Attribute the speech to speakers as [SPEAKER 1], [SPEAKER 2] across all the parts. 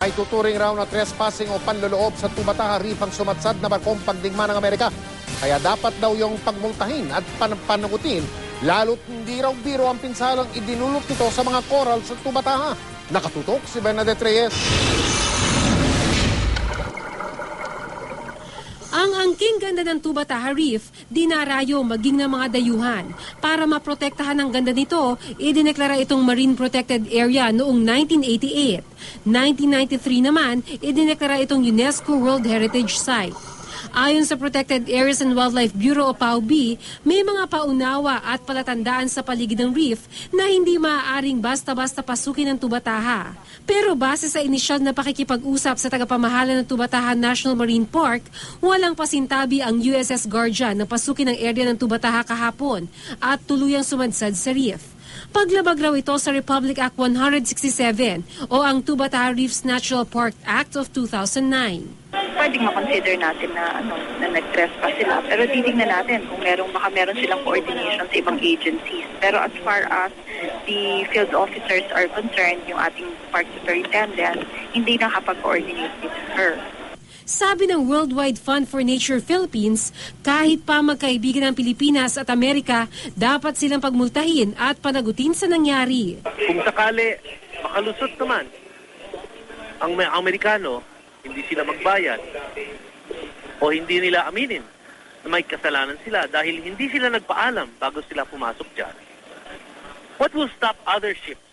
[SPEAKER 1] Ay tuturing raw na trespassing o panloloob sa Tubataha Reef ang sumatsad na barkong pagdigma ng Amerika. Kaya dapat daw yung pagmultahin at panagutin, lalo't hindi raw biro ang pinsalang idinulot nito sa mga coral sa Tubataha. Nakatutok si Bernadette Reyes.
[SPEAKER 2] Ang angking ganda ng Tubataha Reef, dinarayo maging ng mga dayuhan. Para maprotektahan ang ganda nito, idineklara itong Marine Protected Area noong 1988. 1993 naman, idineklara itong UNESCO World Heritage Site. Ayon sa Protected Areas and Wildlife Bureau o PAWB, may mga paunawa at palatandaan sa paligid ng reef na hindi maaaring basta-basta pasukin ng Tubataha. Pero base sa inisyal na pakikipag-usap sa tagapamahala ng Tubataha National Marine Park, walang pasintabi ang USS Guardian na pasukin ang area ng Tubataha kahapon at tuluyang sumadsad sa reef. Paglabag raw ito sa Republic Act 167 o ang Tubataha Reefs Natural Park Act of 2009.
[SPEAKER 3] Pwedeng makonsider natin na nag-trespass sila. Pero titignan natin kung baka meron silang coordination sa ibang agencies. Pero as far as the field officers are concerned, yung ating park superintendent, hindi nakapag-coordinate with her.
[SPEAKER 2] Sabi ng Worldwide Fund for Nature Philippines, kahit pa magkaibigan ng Pilipinas at Amerika, dapat silang pagmultahin at panagutin sa nangyari.
[SPEAKER 4] Kung sakali makalusot naman ang Amerikano, hindi sila magbayad o hindi nila aminin na may kasalanan sila dahil hindi sila nagpaalam bago sila pumasok dyan. What will stop other ships,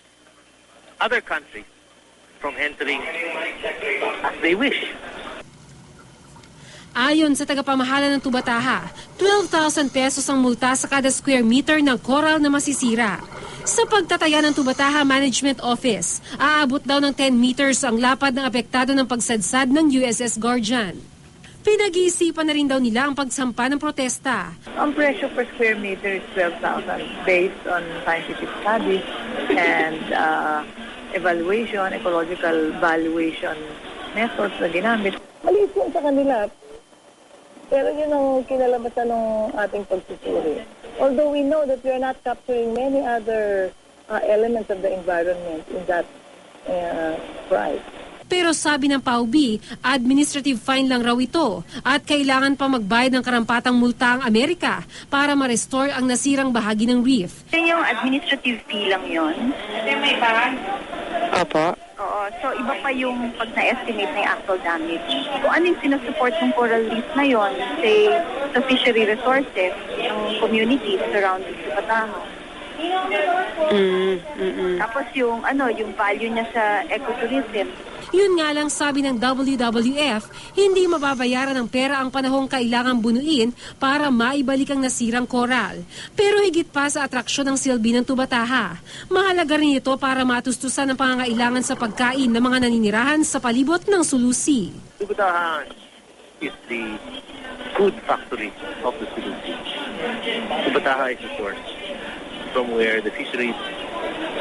[SPEAKER 4] other countries, from entering as they wish?
[SPEAKER 2] Ayon sa tagapamahala ng Tubataha, 12,000 pesos ang multa sa kada square meter ng coral na masisira. Sa pagtataya ng Tubataha Management Office, aabot daw ng 10 meters ang lapad ng apektado ng pagsadsad ng USS Guardian. Pinag-iisipan na rin daw nila ang pagsampa ng protesta.
[SPEAKER 5] Ang presyo per square meter is 12,000 based on scientific studies and evaluation, ecological valuation methods na ginamit. Maliit yun sa kanila. Pero yun ang kinalabasan ng ating pagsusuri. Although we know that we are not capturing many other elements of the environment in that price.
[SPEAKER 2] Pero sabi ng PAWB, administrative fine lang raw ito at kailangan pa magbayad ng karampatang multa ang Amerika para ma-restore ang nasirang bahagi ng reef.
[SPEAKER 3] Yung administrative fee lang yun.
[SPEAKER 4] Apa?
[SPEAKER 3] Oo, so iba pa yung pag na-estimate na yung actual damage. Kung ano yung sinusupport ng coral reef na yun, say, sa fishery resources, ng communities surrounding Tubataha. Tapos yung value niya sa ecotourism.
[SPEAKER 2] Yun nga lang sabi ng WWF, hindi mababayaran ng pera ang panahong kailangan bunuin para maibalik ang nasirang koral. Pero higit pa sa atraksyon ng silbi ng Tubataha, mahalaga rin ito para matustusan ang pangangailangan sa pagkain ng mga naninirahan sa palibot ng Sulu Sea.
[SPEAKER 4] Tubataha is the food factory of the Sulu Sea. Tubataha is the source from where the fisheries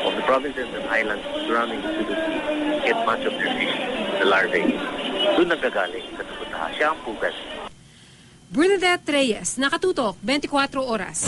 [SPEAKER 4] of the provinces and islands surrounding the Sulu Sea get much of their fish, the larvae. Doon nagagaling sa Tubataha. Siya ang pugat.
[SPEAKER 2] Bernadette Reyes, Nakatutok, 24 Oras.